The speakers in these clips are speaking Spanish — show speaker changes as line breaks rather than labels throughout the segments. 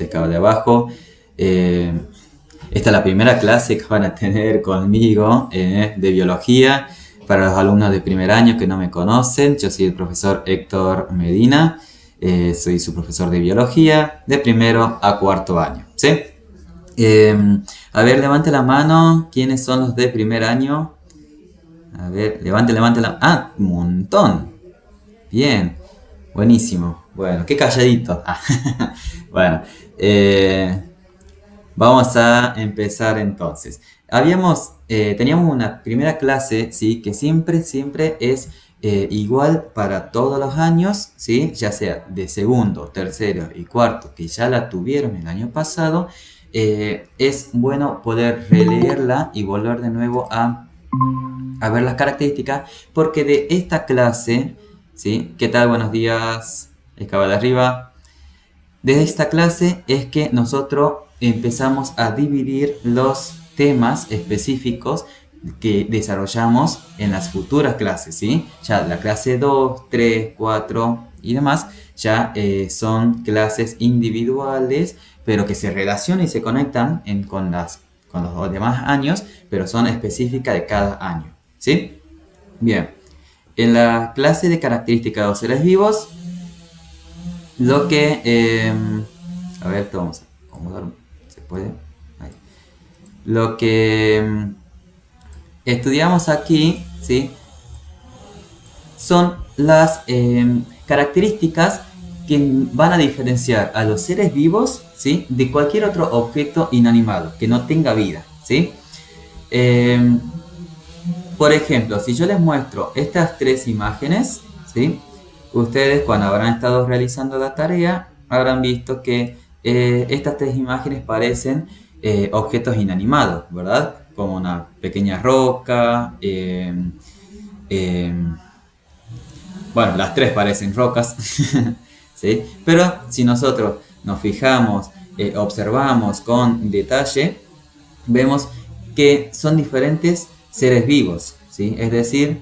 acá de abajo. Esta es la primera clase que van a tener conmigo de biología. Para los alumnos de primer año que no me conocen, yo soy el profesor Héctor Medina. Soy su profesor de biología de primero a cuarto año, ¿sí? A ver, levante la mano. ¿Quiénes son los de primer año? A ver, levante la... ¡Ah! Un montón. Bien. Buenísimo. Bueno, qué calladito. Bueno, vamos a empezar entonces. Teníamos una primera clase, ¿sí? Que siempre es igual para todos los años, ¿sí? Ya sea de segundo, tercero y cuarto, que ya la tuvieron el año pasado. Es bueno poder releerla y volver de nuevo a ver las características, porque de esta clase, ¿sí? ¿Qué tal? Buenos días, escaba de arriba. Desde esta clase es que nosotros empezamos a dividir los temas específicos que desarrollamos en las futuras clases, ¿sí? Ya la clase 2, 3, 4 y demás ya son clases individuales, pero que se relacionan y se conectan con los demás años, pero son específicas de cada año, ¿sí? Bien, en la clase de características de los seres vivos, lo que... a ver, esto vamos a acomodar. ¿Se puede? Ahí. Lo que estudiamos aquí, ¿sí? Son las características que van a diferenciar a los seres vivos, ¿sí? De cualquier otro objeto inanimado que no tenga vida, ¿sí? Por ejemplo, si yo les muestro estas tres imágenes, ¿sí? Ustedes, cuando habrán estado realizando la tarea, habrán visto que estas tres imágenes parecen objetos inanimados, ¿verdad? Como una pequeña roca. Bueno, las tres parecen rocas, ¿sí? Pero si nosotros nos fijamos, observamos con detalle, vemos que son diferentes seres vivos, ¿sí? Es decir,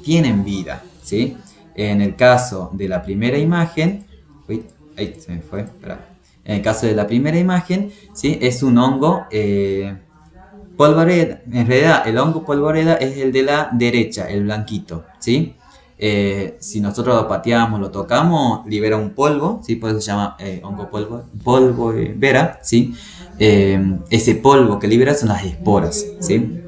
tienen vida, ¿sí? En el caso de la primera imagen, ahí se me fue, espera. En el caso de la primera imagen, ¿sí? Es un hongo polvoreda. En realidad, el hongo polvoreda es el de la derecha, el blanquito, ¿sí? Si nosotros lo pateamos, lo tocamos, libera un polvo, ¿sí? Por eso se llama hongo polvovera, ¿sí? Ese polvo que libera son las esporas, ¿sí?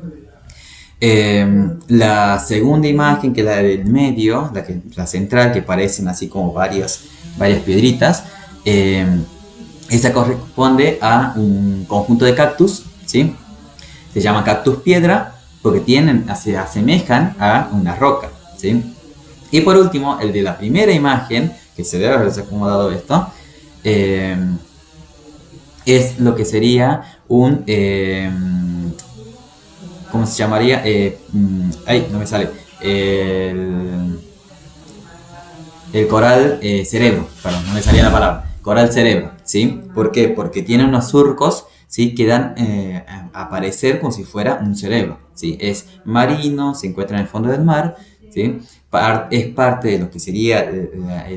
La segunda imagen, que es la del medio, la central, que parecen así como varias piedritas, esa corresponde a un conjunto de cactus, ¿sí? Se llama cactus piedra porque se asemejan a una roca, ¿sí? Y por último, el de la primera imagen, que se debe haberse acomodado esto, es lo que sería un... ¿cómo se llamaría? Ay, no me sale. El coral cerebro, perdón, no me salía la palabra. Coral cerebro, ¿sí? ¿Por qué? Porque tiene unos surcos, ¿sí? Que dan a aparecer como si fuera un cerebro, ¿sí? Es marino, se encuentra en el fondo del mar, ¿sí? Es parte de lo que sería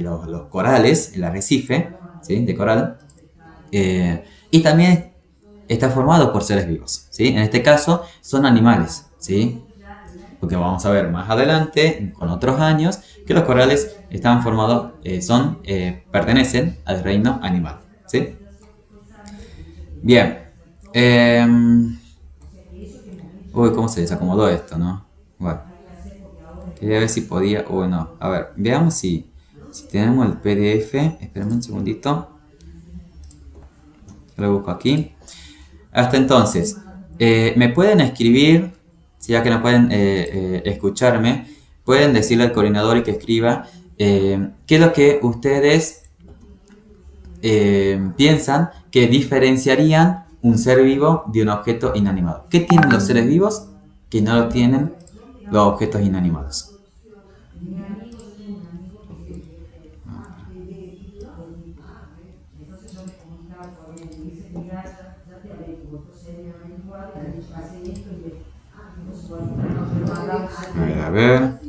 los corales, el arrecife, ¿sí? De coral. Y también está formado por seres vivos, ¿sí? En este caso son animales, ¿sí? Porque vamos a ver más adelante, con otros años, que los corales están formados, pertenecen al reino animal, ¿sí? Bien. Uy, ¿cómo se desacomodó esto, no? Bueno. Quería ver si podía o no. A ver, veamos si tenemos el PDF. Espérame un segundito. Lo busco aquí. Hasta entonces, me pueden escribir, si ya que no pueden escucharme, pueden decirle al coordinador y que escriba qué es lo que ustedes piensan que diferenciarían un ser vivo de un objeto inanimado. ¿Qué tienen los seres vivos que no lo tienen los objetos inanimados? A ver.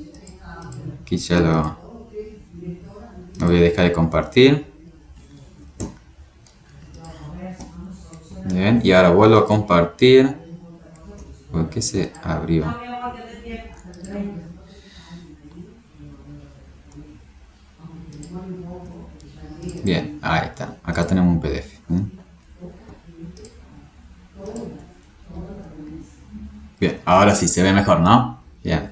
Aquí ya lo voy a dejar de compartir. Bien, y ahora vuelvo a compartir. ¿Por qué se abrió? Bien, ahí está. Acá tenemos un PDF. Bien, ahora sí se ve mejor, ¿no? Bien.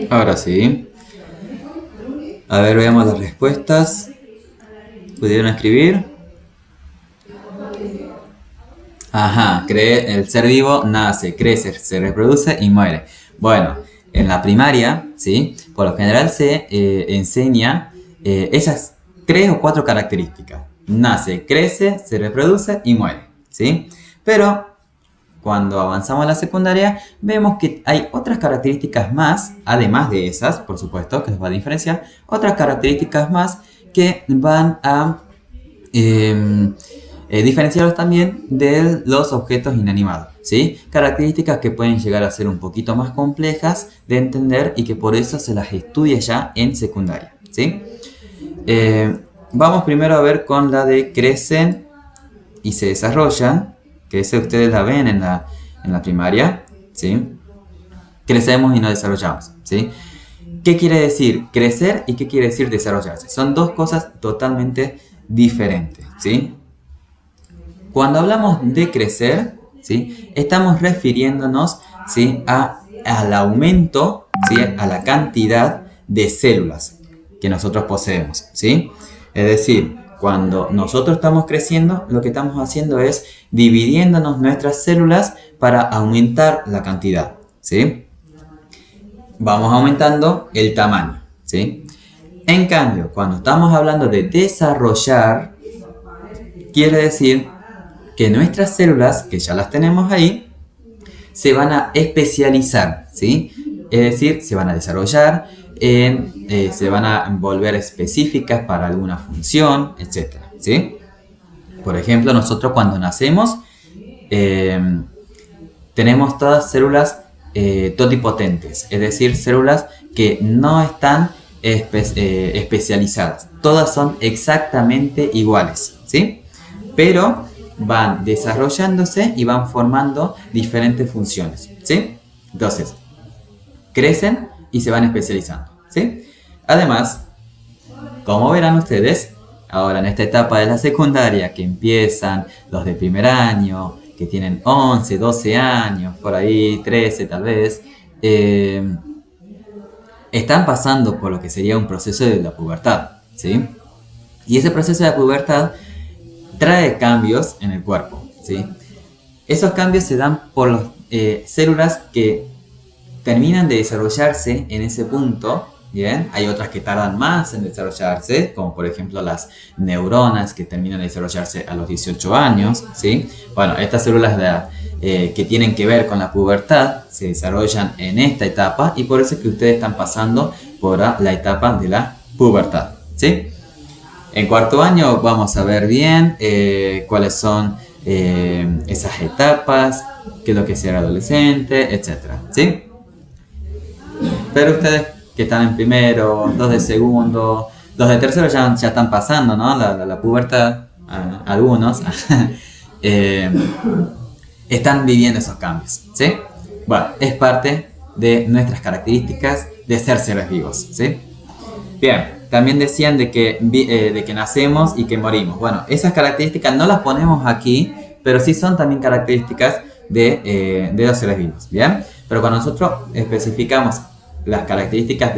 Ahora sí. A ver, veamos las respuestas. ¿Pudieron escribir? Ajá, el ser vivo nace, crece, se reproduce y muere. Bueno, en la primaria, ¿sí? Por lo general se enseña esas 3 o 4 características. Nace, crece, se reproduce y muere, ¿sí? Pero cuando avanzamos a la secundaria, vemos que hay otras características más, además de esas, por supuesto, que nos va a diferenciar, otras características más que van a diferenciarlos también de los objetos inanimados, ¿sí? Características que pueden llegar a ser un poquito más complejas de entender y que por eso se las estudia ya en secundaria, ¿sí? Vamos primero a ver con la de crecen y se desarrollan, que ese ustedes la ven en la primaria, ¿sí? Crecemos y nos desarrollamos, ¿sí? ¿Qué quiere decir crecer y qué quiere decir desarrollarse? Son dos cosas totalmente diferentes, ¿sí? Cuando hablamos de crecer, ¿sí? Estamos refiriéndonos, ¿sí? al aumento, ¿sí? A la cantidad de células que nosotros poseemos, ¿sí? Es decir, cuando nosotros estamos creciendo, lo que estamos haciendo es dividiéndonos nuestras células para aumentar la cantidad, ¿sí? Vamos aumentando el tamaño, ¿sí? En cambio, cuando estamos hablando de desarrollar, quiere decir que nuestras células, que ya las tenemos ahí, se van a especializar, ¿sí? Es decir, se van a desarrollar, se van a volver específicas para alguna función, etc., ¿sí? Por ejemplo, nosotros cuando nacemos tenemos todas células totipotentes, es decir, células que no están especializadas. Todas son exactamente iguales, ¿sí? Pero van desarrollándose y van formando diferentes funciones, ¿sí? Entonces, crecen y se van especializando, ¿sí? Además, como verán ustedes, ahora en esta etapa de la secundaria que empiezan los de primer año, que tienen 11, 12 años, por ahí 13 tal vez, están pasando por lo que sería un proceso de la pubertad, ¿sí? Y ese proceso de la pubertad trae cambios en el cuerpo, ¿sí? Esos cambios se dan por las células que terminan de desarrollarse en ese punto, ¿bien? Hay otras que tardan más en desarrollarse, como por ejemplo las neuronas que terminan de desarrollarse a los 18 años, ¿sí? Bueno, estas células que tienen que ver con la pubertad se desarrollan en esta etapa y por eso es que ustedes están pasando por la etapa de la pubertad, ¿sí? En cuarto año vamos a ver bien cuáles son esas etapas, qué es lo que es ser adolescente, etc., ¿sí? Pero ustedes que están en primero, dos de segundo, los de tercero ya están pasando, ¿no? La pubertad, algunos, están viviendo esos cambios, ¿sí? Bueno, es parte de nuestras características de ser seres vivos, ¿sí? Bien, también decían de que nacemos y que morimos. Bueno, esas características no las ponemos aquí, pero sí son también características de los seres vivos, ¿bien? Pero cuando nosotros especificamos las características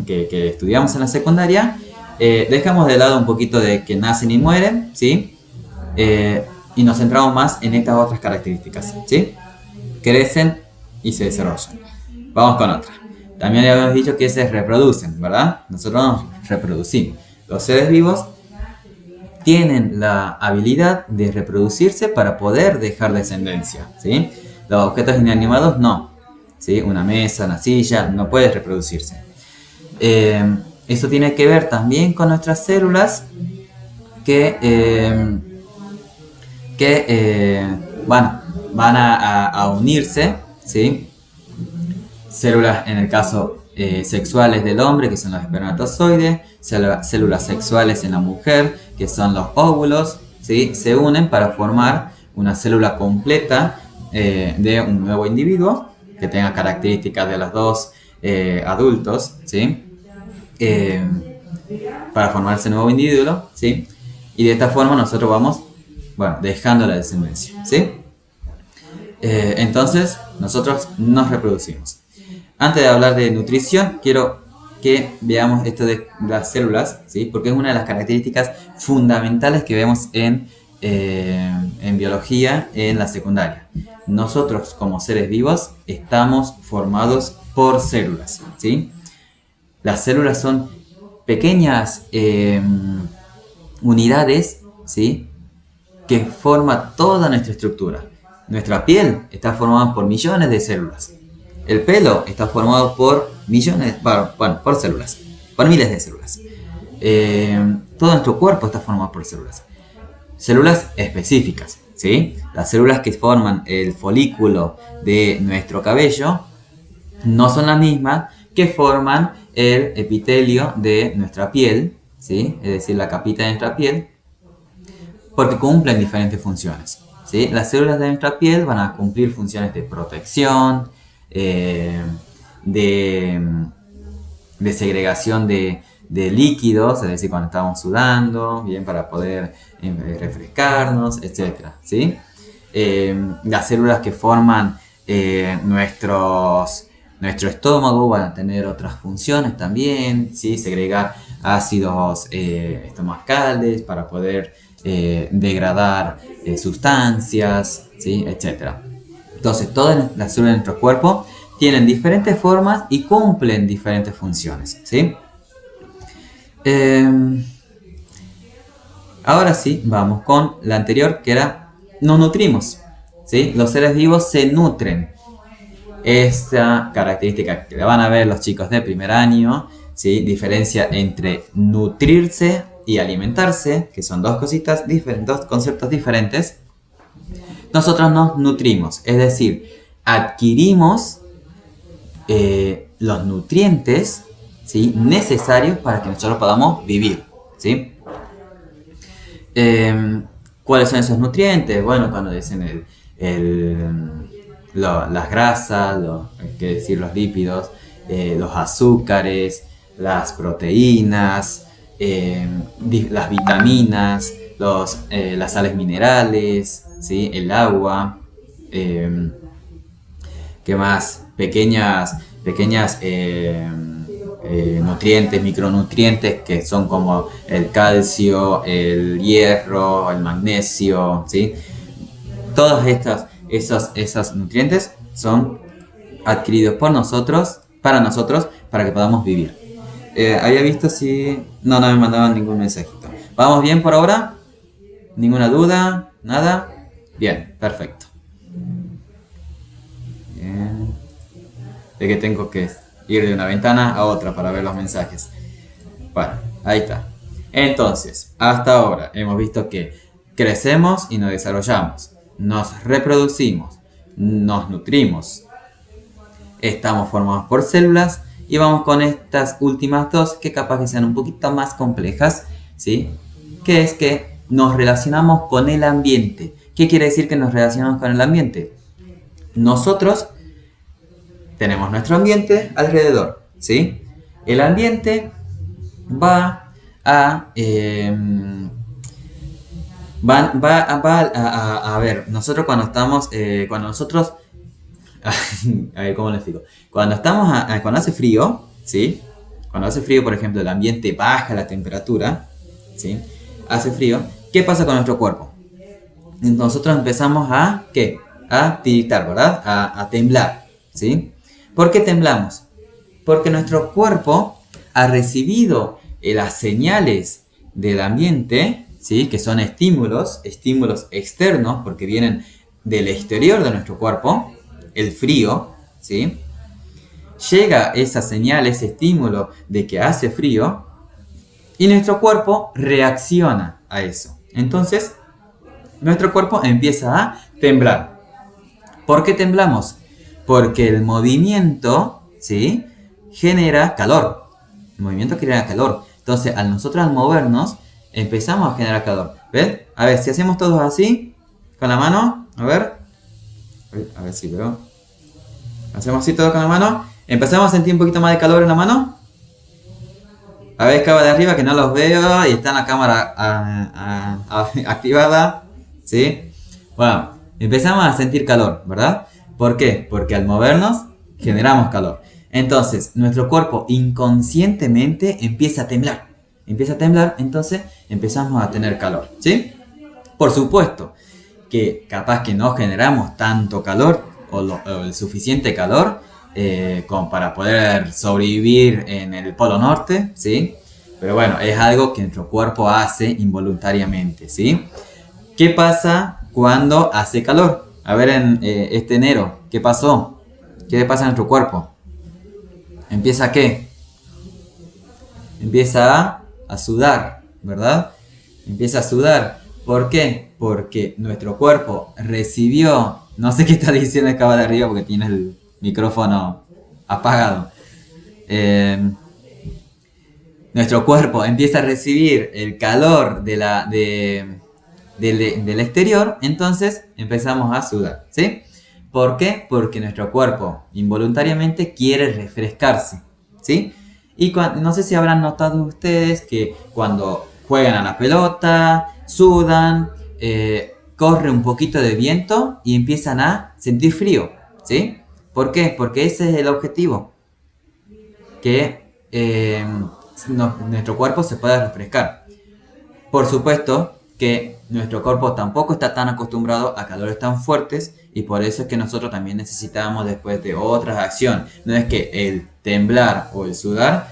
que estudiamos en la secundaria, dejamos de lado un poquito de que nacen y mueren, ¿sí? Y nos centramos más en estas otras características, ¿sí? Crecen y se desarrollan. Vamos con otra. También le habíamos dicho que se reproducen, ¿verdad? Nosotros nos reproducimos. Los seres vivos tienen la habilidad de reproducirse para poder dejar descendencia, ¿sí? Los objetos inanimados no, ¿sí? Una mesa, una silla, no puede reproducirse. Eso tiene que ver también con nuestras células bueno, van a unirse, ¿sí? Células en el caso sexuales del hombre, que son los espermatozoides, células sexuales en la mujer, que son los óvulos, ¿sí? Se unen para formar una célula completa de un nuevo individuo que tenga características de los dos adultos, ¿sí? Para formar ese nuevo individuo, ¿sí? Y de esta forma nosotros vamos, bueno, dejando la descendencia, ¿sí? Entonces nosotros nos reproducimos. Antes de hablar de nutrición, quiero que veamos esto de las células, ¿sí? Porque es una de las características fundamentales que vemos en biología en la secundaria. Nosotros como seres vivos estamos formados por células, ¿sí? Las células son pequeñas unidades, ¿sí? Que forman toda nuestra estructura. Nuestra piel está formada por millones de células. El pelo está formado por millones, bueno, por células, por miles de células. Todo nuestro cuerpo está formado por células. Células específicas, ¿sí? Las células que forman el folículo de nuestro cabello no son las mismas que forman el epitelio de nuestra piel, ¿sí? Es decir, la capita de nuestra piel, porque cumplen diferentes funciones, ¿sí? Las células de nuestra piel van a cumplir funciones de protección, de segregación de líquidos, es decir, cuando estamos sudando, bien, para poder refrescarnos, etc., ¿sí? Las células que forman nuestro estómago van a tener otras funciones también, ¿sí? Segregar ácidos estomacales para poder degradar sustancias, ¿sí? Etc. Entonces, todas las células de nuestro cuerpo tienen diferentes formas y cumplen diferentes funciones, ¿sí? Ahora sí, vamos con la anterior, que era nos nutrimos, ¿sí? Los seres vivos se nutren. Esta característica que la van a ver los chicos de primer año, ¿sí? Diferencia entre nutrirse y alimentarse, que son dos conceptos diferentes. Nosotros nos nutrimos, es decir, adquirimos los nutrientes, ¿sí? Necesarios para que nosotros podamos vivir, ¿sí? ¿Cuáles son esos nutrientes? Bueno, cuando dicen las grasas, los lípidos, los azúcares, las proteínas, las vitaminas, las sales minerales, ¿sí? El agua, ¿qué más? Pequeñas nutrientes, micronutrientes, que son como el calcio, el hierro, el magnesio, ¿sí? Todos esos nutrientes son adquiridos por nosotros, para que podamos vivir. Había visto si... No me mandaban ningún mensajito. ¿Vamos bien por ahora? ¿Ninguna duda? ¿Nada? Bien, perfecto. Bien. Es que tengo que ir de una ventana a otra para ver los mensajes. Bueno, ahí está. Entonces, hasta ahora hemos visto que crecemos y nos desarrollamos, nos reproducimos, nos nutrimos, estamos formados por células y vamos con estas últimas dos que capaz que sean un poquito más complejas, ¿sí? Que es que nos relacionamos con el ambiente. ¿Qué quiere decir que nos relacionamos con el ambiente? Nosotros tenemos nuestro ambiente alrededor, ¿sí? El ambiente va a ver, nosotros cuando estamos, a ver, ¿cómo les digo? Cuando hace frío, ¿sí? Cuando hace frío, por ejemplo, el ambiente baja la temperatura, ¿sí? Hace frío, ¿qué pasa con nuestro cuerpo? Nosotros empezamos ¿qué? A tiritar, ¿verdad? A temblar, ¿sí? ¿Por qué temblamos? Porque nuestro cuerpo ha recibido las señales del ambiente, ¿sí? Que son estímulos externos, porque vienen del exterior de nuestro cuerpo, el frío, ¿sí? Llega esa señal, ese estímulo de que hace frío, y nuestro cuerpo reacciona a eso. Entonces, nuestro cuerpo empieza a temblar. ¿Por qué temblamos? Porque el movimiento, ¿sí?, genera calor. El movimiento genera calor. Entonces, nosotros al movernos, empezamos a generar calor. ¿Ves? A ver, si hacemos todos así, con la mano, a ver si veo. Hacemos así todo con la mano. Empezamos a sentir un poquito más de calor en la mano. A ver, acá de arriba que no los veo y está la cámara activada. ¿Sí? Bueno, empezamos a sentir calor, ¿verdad? ¿Por qué? Porque al movernos generamos calor. Entonces, nuestro cuerpo inconscientemente empieza a temblar. Entonces empezamos a tener calor, ¿sí? Por supuesto que capaz que no generamos tanto calor o el suficiente calor como para poder sobrevivir en el Polo Norte, ¿sí? Pero bueno, es algo que nuestro cuerpo hace involuntariamente, ¿sí? ¿Qué pasa cuando hace calor? A ver, en este enero, ¿qué pasó? ¿Qué le pasa a nuestro cuerpo? ¿Empieza a qué? Empieza a sudar, ¿verdad? Empieza a sudar. ¿Por qué? Porque nuestro cuerpo recibió... No sé qué está diciendo acá de arriba porque tiene el micrófono apagado. Nuestro cuerpo empieza a recibir el calor del exterior, entonces empezamos a sudar, ¿sí? ¿Por qué? Porque nuestro cuerpo involuntariamente quiere refrescarse, ¿sí? Y no sé si habrán notado ustedes que cuando juegan a la pelota, sudan, corre un poquito de viento y empiezan a sentir frío, ¿sí? ¿Por qué? Porque ese es el objetivo, que nuestro cuerpo se pueda refrescar. Por supuesto que nuestro cuerpo tampoco está tan acostumbrado a calores tan fuertes y por eso es que nosotros también necesitamos después de otras acciones. No es que el temblar o el sudar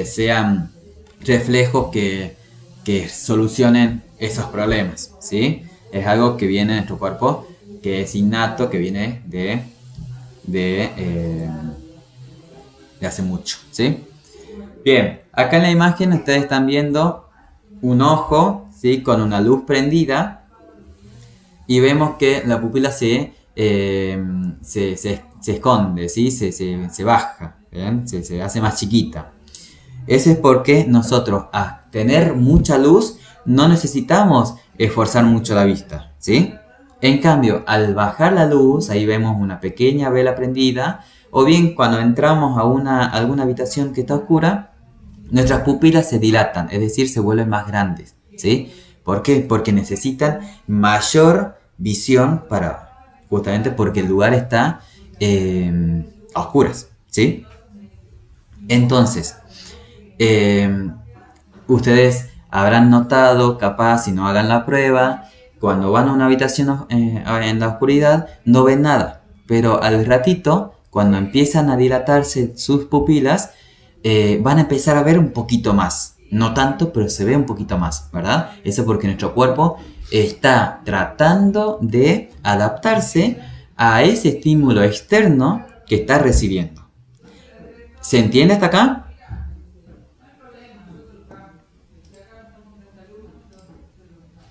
sean reflejos que solucionen esos problemas, ¿sí? Es algo que viene de nuestro cuerpo, que es innato, que viene de hace mucho, ¿sí? Bien, acá en la imagen ustedes están viendo un ojo, ¿sí?, con una luz prendida y vemos que la pupila se esconde, ¿sí? Se baja, ¿bien? Se hace más chiquita. Eso es porque nosotros, a tener mucha luz, no necesitamos esforzar mucho la vista, ¿sí? En cambio, al bajar la luz, ahí vemos una pequeña vela prendida, o bien cuando entramos a alguna habitación que está oscura, nuestras pupilas se dilatan, es decir, se vuelven más grandes, ¿sí? ¿Por qué? Porque necesitan mayor visión justamente porque el lugar está a oscuras, ¿sí? Entonces, ustedes habrán notado, capaz si no hagan la prueba, cuando van a una habitación en la oscuridad no ven nada, pero al ratito, cuando empiezan a dilatarse sus pupilas, van a empezar a ver un poquito más. No tanto, pero se ve un poquito más, ¿verdad? Eso porque nuestro cuerpo está tratando de adaptarse a ese estímulo externo que está recibiendo. ¿Se entiende hasta acá?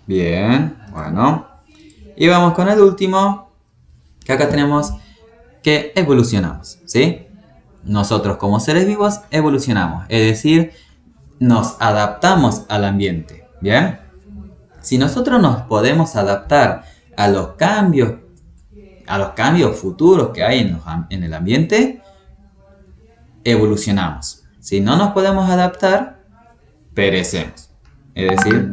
Bien, bueno. Y vamos con el último, que acá tenemos que evolucionamos, ¿sí? Nosotros como seres vivos evolucionamos, es decir, nos adaptamos al ambiente, ¿bien? Si nosotros nos podemos adaptar a los cambios futuros que hay en el ambiente, evolucionamos. Si no nos podemos adaptar, perecemos, es decir,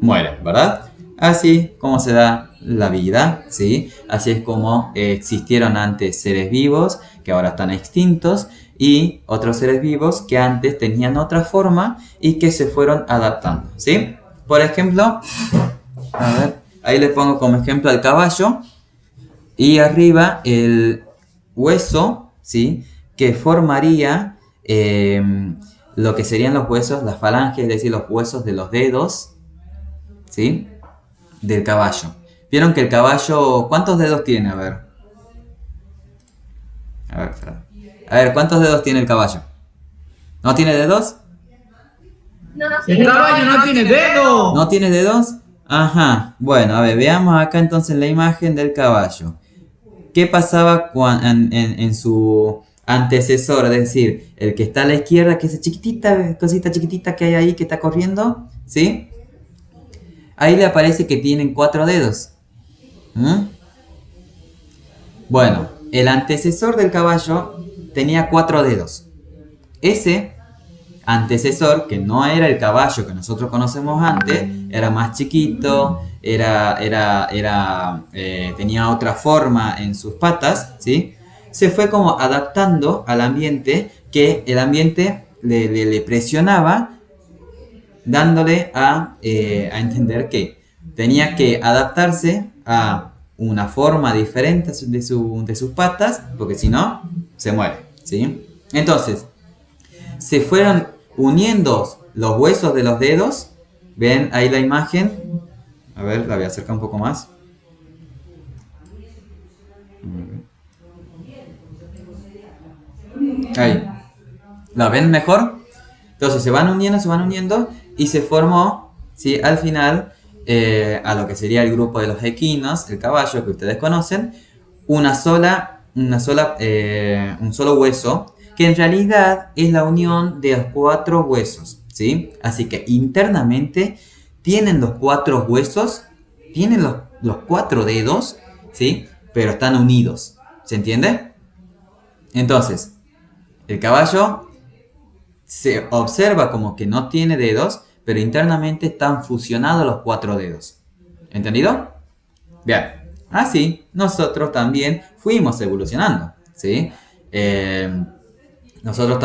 mueren, ¿verdad? Así como se da la vida, ¿sí? Así es como existieron antes seres vivos que ahora están extintos y otros seres vivos que antes tenían otra forma y que se fueron adaptando, ¿sí? Por ejemplo, a ver, ahí les pongo como ejemplo al caballo y arriba el hueso, ¿sí?, que formaría lo que serían los huesos, las falanges, es decir, los huesos de los dedos, ¿sí?, del caballo. ¿Vieron que el caballo cuántos dedos tiene? A ver, ¿cuántos dedos tiene el caballo? ¿No tiene dedos?
El caballo no tiene dedos.
¿No tiene dedos? Ajá. Bueno, a ver, veamos acá entonces la imagen del caballo. ¿qué pasaba en su antecesor? Es decir, el que está a la izquierda, que es esa chiquitita, cosita chiquitita que hay ahí que está corriendo, ¿sí? Ahí le aparece que tienen 4 dedos. ¿Mm? Bueno, el antecesor del caballo tenía 4 dedos. Ese antecesor, que no era el caballo que nosotros conocemos antes, era más chiquito, tenía otra forma en sus patas, ¿sí? Se fue como adaptando al ambiente, que el ambiente le presionaba, dándole a entender que tenía que adaptarse a una forma diferente de sus patas, porque si no, se muere, ¿sí? Entonces, se fueron uniendo los huesos de los dedos. ¿Ven ahí la imagen? A ver, la voy a acercar un poco más. Ahí. ¿La ven mejor? Entonces se van uniendo y se formó, ¿sí? Al final, a lo que sería el grupo de los equinos, el caballo que ustedes conocen, un solo hueso, que en realidad es la unión de los 4 huesos, ¿sí? Así que internamente tienen los 4 huesos, tienen los 4 dedos, ¿sí? Pero están unidos, ¿se entiende? Entonces, el caballo se observa como que no tiene dedos, pero internamente están fusionados los 4 dedos. ¿Entendido? Bien. Así, nosotros también fuimos evolucionando, ¿sí? Nosotros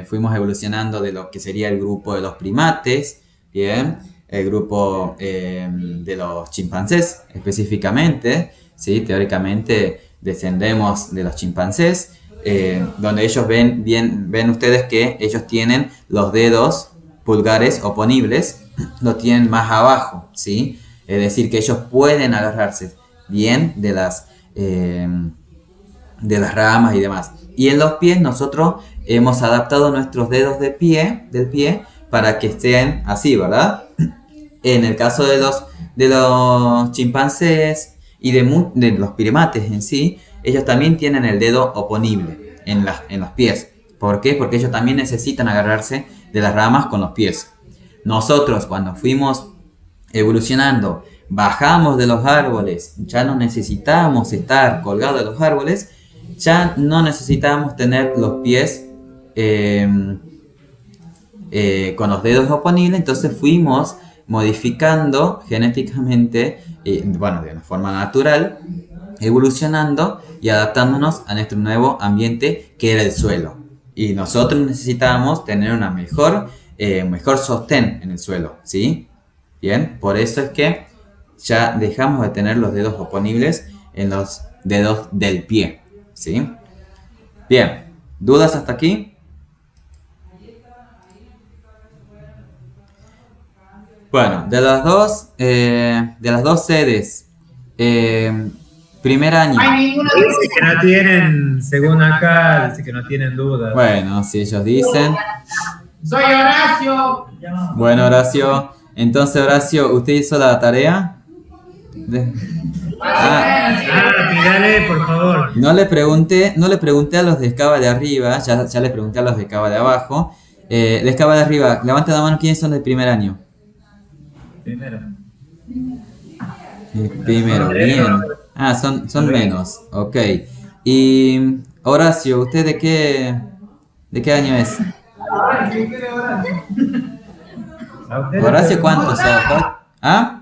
fuimos evolucionando de lo que sería el grupo de los primates, ¿bien? El grupo de los chimpancés específicamente, ¿sí? Teóricamente descendemos de los chimpancés, donde ellos ven ustedes que ellos tienen los dedos pulgares oponibles, lo tienen más abajo, ¿sí? Es decir, que ellos pueden agarrarse bien de las ramas y demás. Y en los pies nosotros hemos adaptado nuestros dedos del pie para que estén así, ¿verdad? En el caso de los chimpancés y de los primates en sí, ellos también tienen el dedo oponible en los pies. ¿Por qué? Porque ellos también necesitan agarrarse de las ramas con los pies. Nosotros, cuando fuimos evolucionando, bajamos de los árboles, ya no necesitábamos estar colgados de los árboles, ya no necesitábamos tener los pies con los dedos oponibles, entonces fuimos modificando genéticamente, de una forma natural, evolucionando y adaptándonos a nuestro nuevo ambiente que era el suelo. Y nosotros necesitábamos tener un mejor sostén en el suelo, ¿sí? Bien, por eso es que ya dejamos de tener los dedos oponibles en los dedos del pie, ¿sí? Bien, ¿dudas hasta aquí? Bueno, de las dos sedes, primer año.
Dice que no tienen, según acá, dice que no tienen dudas.
Bueno, si ellos dicen.
Soy Horacio.
Bueno, Horacio. Entonces, Horacio, ¿usted hizo la tarea?
Mírale, por favor.
No le pregunté a los de Escaba de arriba, ya les pregunté a los de Escaba de abajo. De Escaba de arriba, levanten la mano, ¿quiénes son del primer año? Primero, bien. Ah, son menos, ok. Y Horacio, ¿usted de qué año es? Horacio, ¿cuántos son? ¿Ah?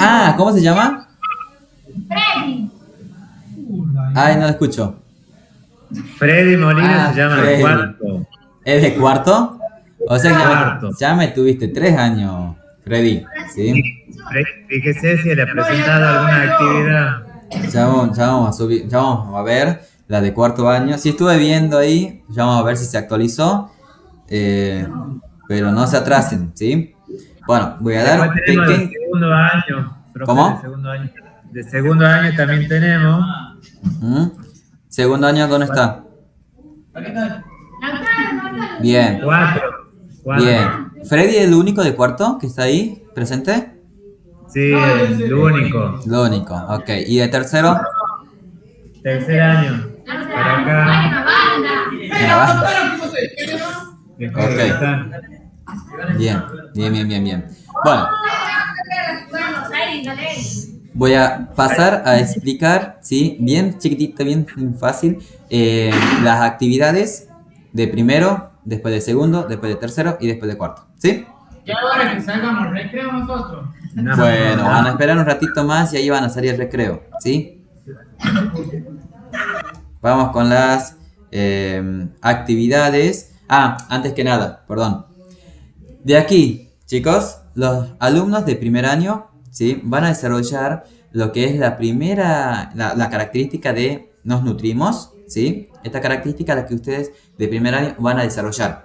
Ah, ¿cómo se llama?
Freddy.
Ay, no lo escucho.
Freddy Molina se llama
Freddy.
el cuarto.
¿Es de cuarto? O sea que
Cuarto.
ya me tuviste 3 años, Freddy, ¿sí?
Fíjese si le ha presentado alguna actividad.
Ya vamos a subir, ya vamos a ver la de cuarto año. Sí estuve viendo ahí, ya vamos a ver si se actualizó, pero no se atrasen, ¿sí? Bueno, voy a dar un
Tenemos
pequeño...
de segundo año. Profe,
¿Cómo?
De segundo año también tenemos.
¿Segundo año dónde está? Bien,
Cuatro.
bien. ¿Freddy es el único de cuarto que está ahí presente?
Sí, el único.
Lo único, ok. ¿Y de tercero?
Tercer año. Para acá.
Ya va.
Después
Ok.
está.
Bien. Bueno, voy a pasar a explicar, ¿sí? Bien chiquitito, bien fácil, las actividades de primero, después de segundo, después de tercero y después de cuarto, ¿sí?
Ya ahora que salgamos recreo nosotros.
No,
Bueno,
no.
van a esperar un ratito más y ahí van a salir el recreo, ¿sí? Vamos con las actividades. Antes que nada, perdón. De aquí, chicos, los alumnos de primer año, ¿sí? Van a desarrollar lo que es la primera, la característica de nos nutrimos, ¿sí? Esta característica es la que ustedes de primer año van a desarrollar,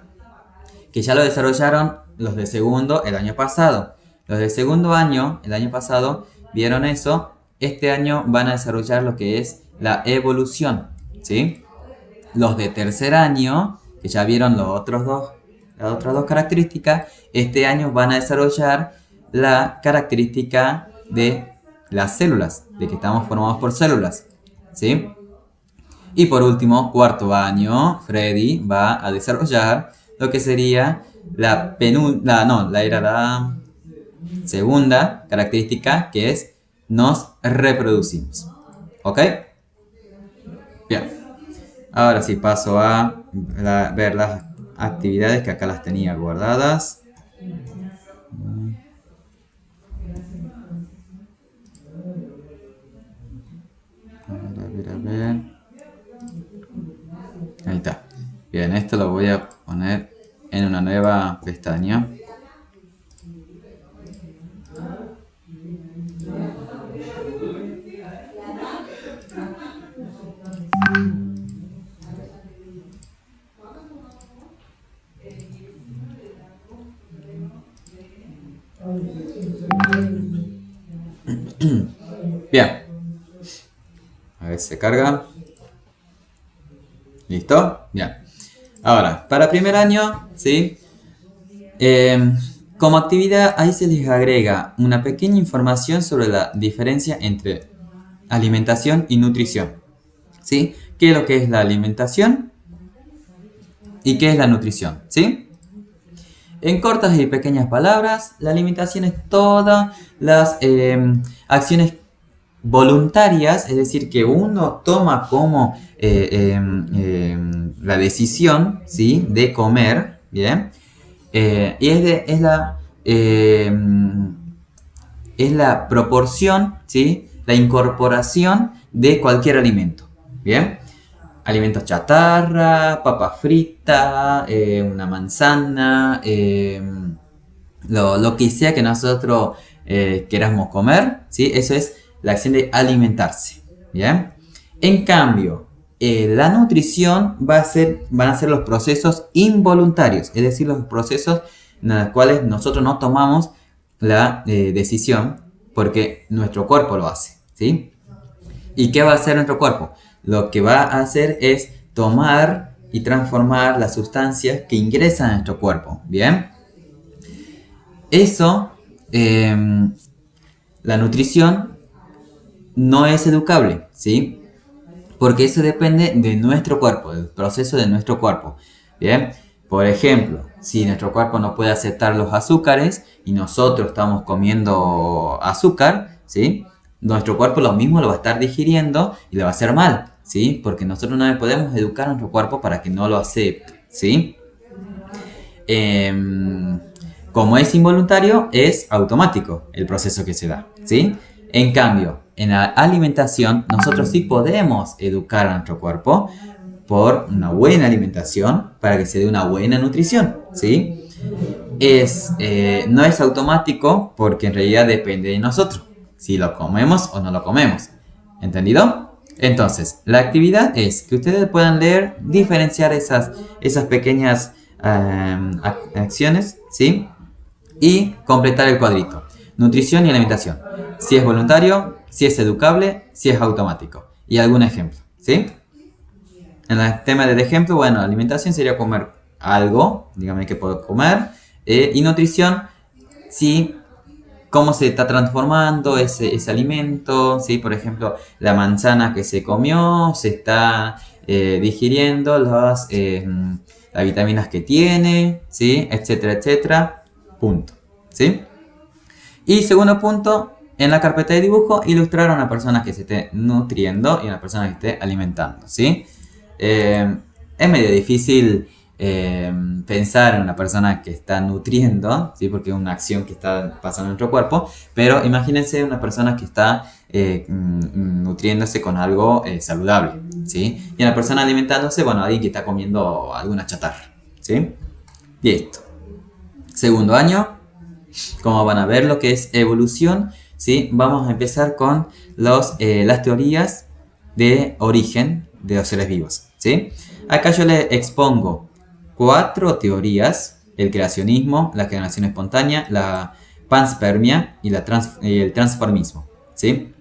que ya lo desarrollaron los de segundo el año pasado. Los de segundo año, el año pasado, vieron eso. Este año van a desarrollar lo que es la evolución, ¿sí? Los de tercer año, que ya vieron las otras dos características, este año van a desarrollar la característica de las células, de que estamos formados por células, ¿sí? Y por último, cuarto año, Freddy va a desarrollar lo que sería la segunda característica, que es nos reproducimos. ¿Ok? Bien. Ahora sí paso a ver las actividades que acá las tenía guardadas. A ver. Ahí está. Bien, esto lo voy a poner en una nueva pestaña. Bien. A ver, se carga. ¿Listo? Bien. Ahora, para primer año, ¿sí? Como actividad, ahí se les agrega una pequeña información sobre la diferencia entre alimentación y nutrición, ¿sí? ¿Qué es lo que es la alimentación y qué es la nutrición? ¿Sí? En cortas y pequeñas palabras, la alimentación es todas las acciones voluntarias, es decir, que uno toma como la decisión, ¿sí? De comer, ¿bien? Y es la proporción, ¿sí? La incorporación de cualquier alimento, ¿bien? Alimentos chatarra, papa frita, una manzana, lo que sea que nosotros queramos comer, ¿sí? Eso es la acción de alimentarse, ¿bien? En cambio, la nutrición van a ser los procesos involuntarios, es decir, los procesos en los cuales nosotros no tomamos la decisión porque nuestro cuerpo lo hace, ¿sí? ¿Y qué va a hacer nuestro cuerpo? Lo que va a hacer es tomar y transformar las sustancias que ingresan a nuestro cuerpo, ¿bien? Eso, la nutrición no es educable, ¿sí? Porque eso depende de nuestro cuerpo, del proceso de nuestro cuerpo, ¿bien? Por ejemplo, si nuestro cuerpo no puede aceptar los azúcares y nosotros estamos comiendo azúcar, ¿sí? Nuestro cuerpo lo mismo lo va a estar digiriendo y le va a hacer mal, ¿sí? Porque nosotros no podemos educar a nuestro cuerpo para que no lo acepte, ¿sí? Como es involuntario, es automático el proceso que se da, ¿sí? En cambio, en la alimentación, nosotros sí podemos educar a nuestro cuerpo por una buena alimentación para que se dé una buena nutrición, ¿sí? No es automático porque en realidad depende de nosotros, si lo comemos o no lo comemos, ¿entendido? Entonces, la actividad es que ustedes puedan leer, diferenciar esas pequeñas acciones, ¿sí? Y completar el cuadrito. Nutrición y alimentación. Si es voluntario, si es educable, si es automático. Y algún ejemplo, ¿sí? En el tema del ejemplo, bueno, alimentación sería comer algo, dígame que puedo comer. Y nutrición, si cómo se está transformando ese alimento, ¿sí? Por ejemplo, la manzana que se comió se está digiriendo las vitaminas que tiene, ¿sí? Etcétera, etcétera. Punto. ¿Sí? Y segundo punto, en la carpeta de dibujo, ilustrar a una persona que se esté nutriendo y a una persona que esté alimentando, ¿sí? Es medio difícil pensar en una persona que está nutriendo, ¿sí? Porque es una acción que está pasando en nuestro cuerpo, pero imagínense una persona que está nutriéndose con algo saludable, ¿sí? Y una persona alimentándose, bueno, alguien que está comiendo alguna chatarra, ¿sí? Listo. Segundo año, como van a ver lo que es evolución, ¿sí? Vamos a empezar con las teorías de origen de los seres vivos, ¿sí? Acá yo les expongo 4 teorías: el creacionismo, la generación espontánea, la panspermia y el transformismo, ¿sí?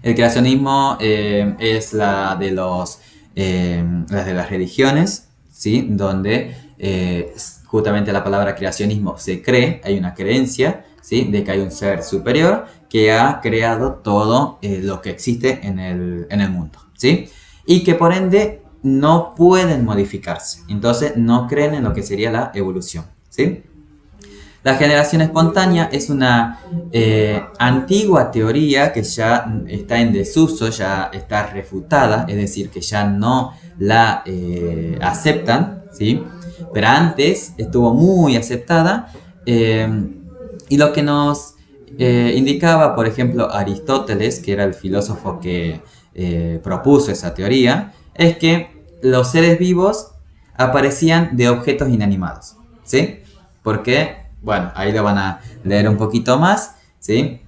El creacionismo es la de las religiones, ¿sí? Donde justamente la palabra creacionismo se cree, hay una creencia, ¿sí? De que hay un ser superior que ha creado todo lo que existe en el mundo, ¿sí? Y que por ende no pueden modificarse, entonces no creen en lo que sería la evolución, ¿sí? La generación espontánea es una antigua teoría que ya está en desuso, ya está refutada, es decir, que ya no la aceptan, ¿sí? Pero antes estuvo muy aceptada, y lo que nos indicaba, por ejemplo, Aristóteles, que era el filósofo que propuso esa teoría, es que los seres vivos aparecían de objetos inanimados, ¿sí? Porque, bueno, ahí lo van a leer un poquito más, ¿sí?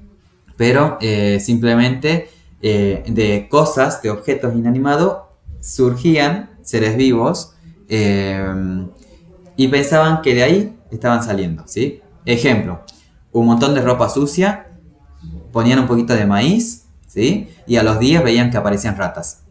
Pero simplemente de cosas, de objetos inanimados, surgían seres vivos y pensaban que de ahí estaban saliendo, ¿sí? Ejemplo, un montón de ropa sucia, ponían un poquito de maíz, ¿sí? Y a los días veían que aparecían ratas.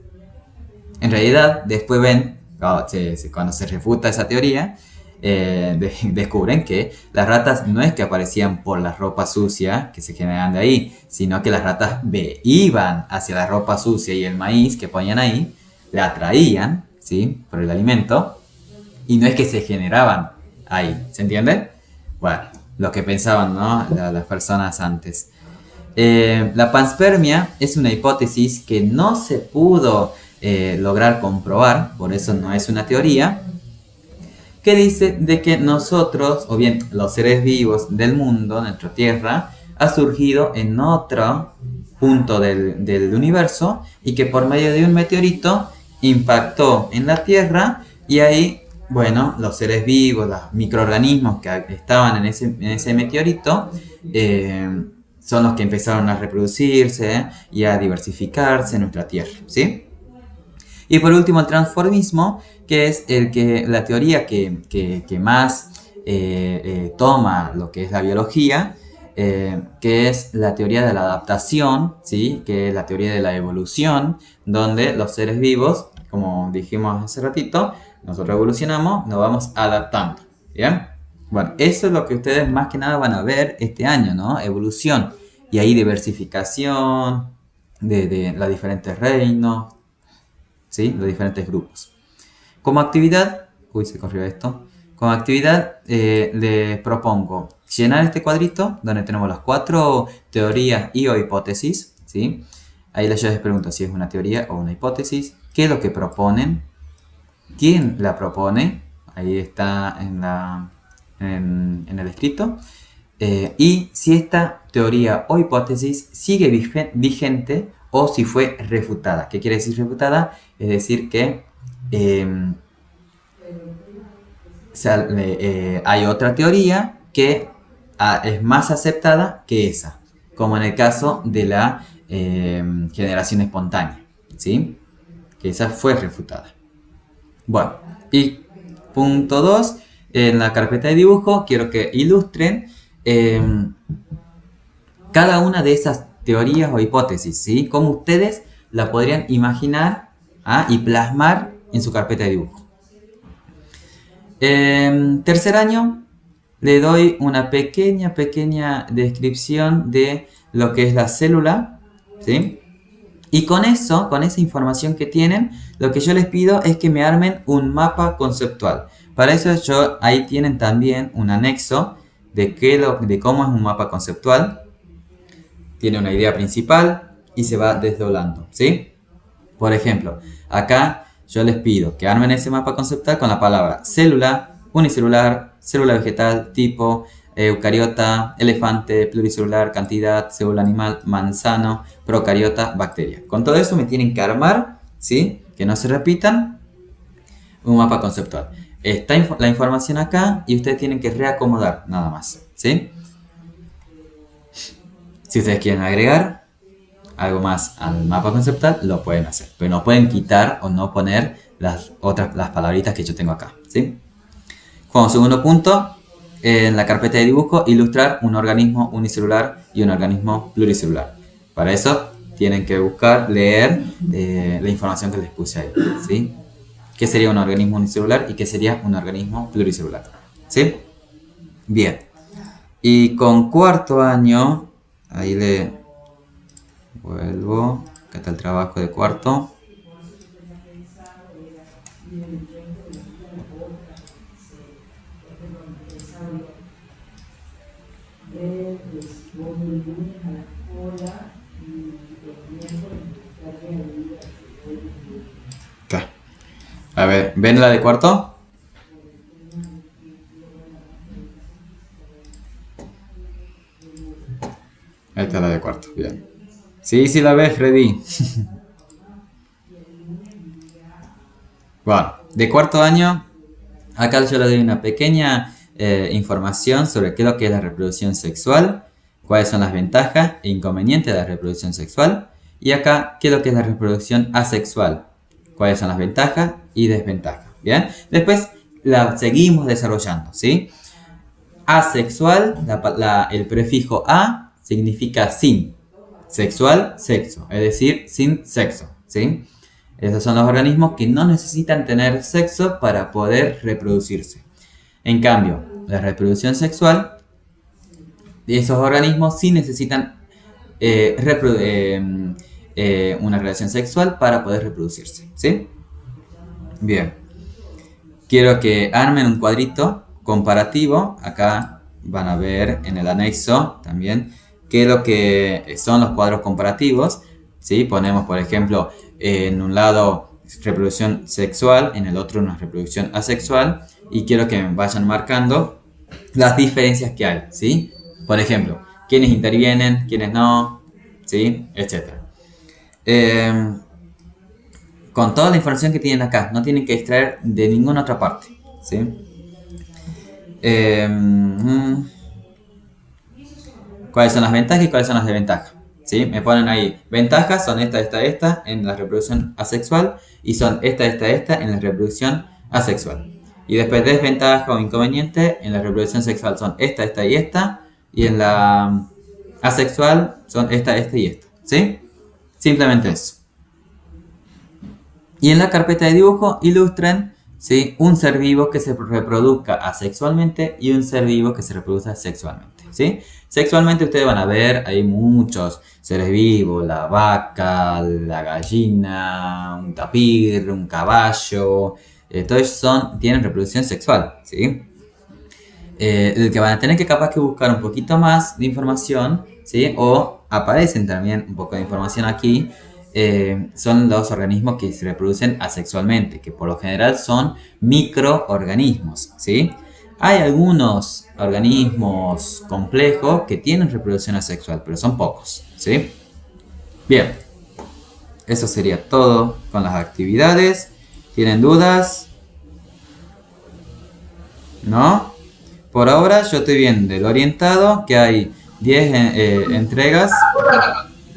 En realidad, después ven, cuando se refuta esa teoría, descubren que las ratas no es que aparecían por la ropa sucia que se generaban de ahí, sino que las ratas iban hacia la ropa sucia y el maíz que ponían ahí, la atraían, ¿sí? Por el alimento, y no es que se generaban ahí, ¿se entiende? Bueno, lo que pensaban, ¿no? Las personas antes. La panspermia es una hipótesis que no se pudo lograr comprobar, por eso no es una teoría, que dice de que nosotros, o bien los seres vivos del mundo, nuestra Tierra, ha surgido en otro punto del universo y que por medio de un meteorito impactó en la Tierra y ahí, bueno, los seres vivos, los microorganismos que estaban en ese meteorito, son los que empezaron a reproducirse y a diversificarse en nuestra Tierra, ¿sí? Y por último, el transformismo, que es la teoría que más toma lo que es la biología, que es la teoría de la adaptación, ¿sí? Que es la teoría de la evolución, donde los seres vivos, como dijimos hace ratito, nosotros evolucionamos, nos vamos adaptando, ¿bien? Bueno, eso es lo que ustedes más que nada van a ver este año, ¿no? Evolución. Y ahí diversificación de los diferentes reinos, ¿sí? Los diferentes grupos. Como actividad, se corrió esto. Como actividad les propongo llenar este cuadrito donde tenemos las 4 teorías y o hipótesis, ¿sí? Ahí yo les pregunto si es una teoría o una hipótesis, qué es lo que proponen, quién la propone, ahí está en el escrito, y si esta teoría o hipótesis sigue vigente o si fue refutada. ¿Qué quiere decir refutada? Es decir que hay otra teoría que es más aceptada que esa, como en el caso de la generación espontánea, ¿sí? Que esa fue refutada. Bueno, y punto 2, en la carpeta de dibujo quiero que ilustren cada una de esas teorías o hipótesis, ¿sí? Cómo ustedes la podrían imaginar y plasmar en su carpeta de dibujo. Tercer año, le doy una pequeña descripción de lo que es la célula, ¿sí? Y con eso, con esa información que tienen, lo que yo les pido es que me armen un mapa conceptual. Para eso ahí tienen también un anexo de cómo es un mapa conceptual. Tiene una idea principal y se va desdoblando, ¿sí? Por ejemplo, acá yo les pido que armen ese mapa conceptual con la palabra célula, unicelular, célula vegetal, tipo, eucariota, elefante, pluricelular, cantidad, célula animal, manzano, procariota, bacteria. Con todo eso me tienen que armar, ¿sí? Que no se repitan, un mapa conceptual. Está la información acá y ustedes tienen que reacomodar nada más, ¿sí? Si ustedes quieren agregar algo más al mapa conceptual, lo pueden hacer, pero no pueden quitar o no poner las palabritas que yo tengo acá, ¿sí? Como segundo punto, en la carpeta de dibujo, ilustrar un organismo unicelular y un organismo pluricelular. Para eso tienen que leer la información que les puse ahí, ¿sí? ¿Qué sería un organismo unicelular y qué sería un organismo pluricelular? ¿Sí? Bien. Y con cuarto año, ahí le vuelvo. Acá está el trabajo de cuarto. Acá. A ver, ¿ven la de cuarto? Ahí está la de cuarto, bien. Sí la ves, Freddy. Bueno, de cuarto año, acá yo le doy una pequeña información sobre qué es lo que es la reproducción sexual, cuáles son las ventajas e inconvenientes de la reproducción sexual, y acá qué es lo que es la reproducción asexual, cuáles son las ventajas y desventajas. Bien, después la seguimos desarrollando, ¿sí? Asexual, el prefijo a significa sin. Sexual, sexo, es decir, sin sexo, ¿sí? Esos son los organismos que no necesitan tener sexo para poder reproducirse. En cambio, la reproducción sexual, esos organismos sí necesitan una relación sexual para poder reproducirse, ¿sí? Bien. Quiero que armen un cuadrito comparativo. Acá van a ver en el anexo también qué es lo que son los cuadros comparativos, ¿sí? Ponemos, por ejemplo, en un lado reproducción sexual, en el otro una reproducción asexual, y quiero que me vayan marcando las diferencias que hay, ¿sí? Por ejemplo, quiénes intervienen, quiénes no, ¿sí? Etcétera. Con toda la información que tienen acá, no tienen que extraer de ninguna otra parte, ¿sí? ¿Cuáles son las ventajas y cuáles son las desventajas? ¿Sí? Me ponen ahí, ventajas son esta en la reproducción asexual y son esta en la reproducción asexual. Y después desventaja o inconveniente en la reproducción sexual son esta y en la asexual son esta y esta, ¿sí? Simplemente eso. Y en la carpeta de dibujo ilustren, ¿sí? Un ser vivo que se reproduzca asexualmente y un ser vivo que se reproduzca sexualmente, ¿sí? Sexualmente ustedes van a ver, hay muchos seres vivos, la vaca, la gallina, un tapir, un caballo, todos tienen reproducción sexual, ¿sí? El que van a tener que capaz que buscar un poquito más de información, ¿sí? O aparecen también un poco de información aquí, son los organismos que se reproducen asexualmente, que por lo general son microorganismos, ¿sí? Hay algunos organismos complejos que tienen reproducción asexual, pero son pocos, ¿sí? Bien, eso sería todo con las actividades. ¿Tienen dudas? ¿No? Por ahora yo estoy viendo el orientado que hay 10 entregas,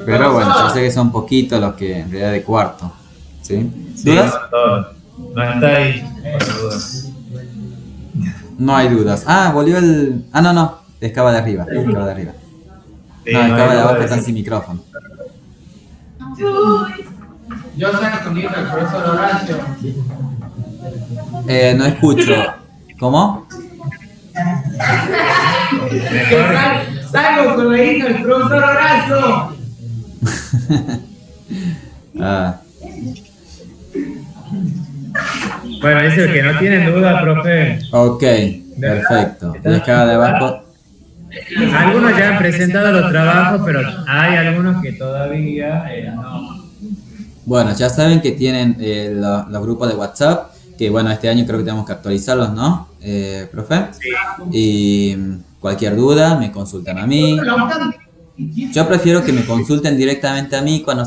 pero bueno, yo sé que son poquitos los que en realidad de cuarto, ¿sí? ¿Dudas?
No está ahí, por dudas.
No hay dudas. Ah, volvió el... Ah, no. Escaba de arriba.
Sí,
no,
no
escaba de abajo, está sin micrófono.
Yo soy escondido el profesor Horacio.
No escucho. ¿Cómo?
Salgo con la hija del profesor Horacio.
Ah,
Bueno, dice que no tienen duda, profe.
ok, perfecto. Y acá de abajo.
Algunos ya han presentado los trabajos, pero hay algunos que todavía no.
Bueno, ya saben que tienen los grupos de WhatsApp, que bueno, este año creo que tenemos que actualizarlos, ¿no? Profe.
Sí.
Y cualquier duda me consultan a mí. Yo prefiero que me consulten directamente a mí cuando se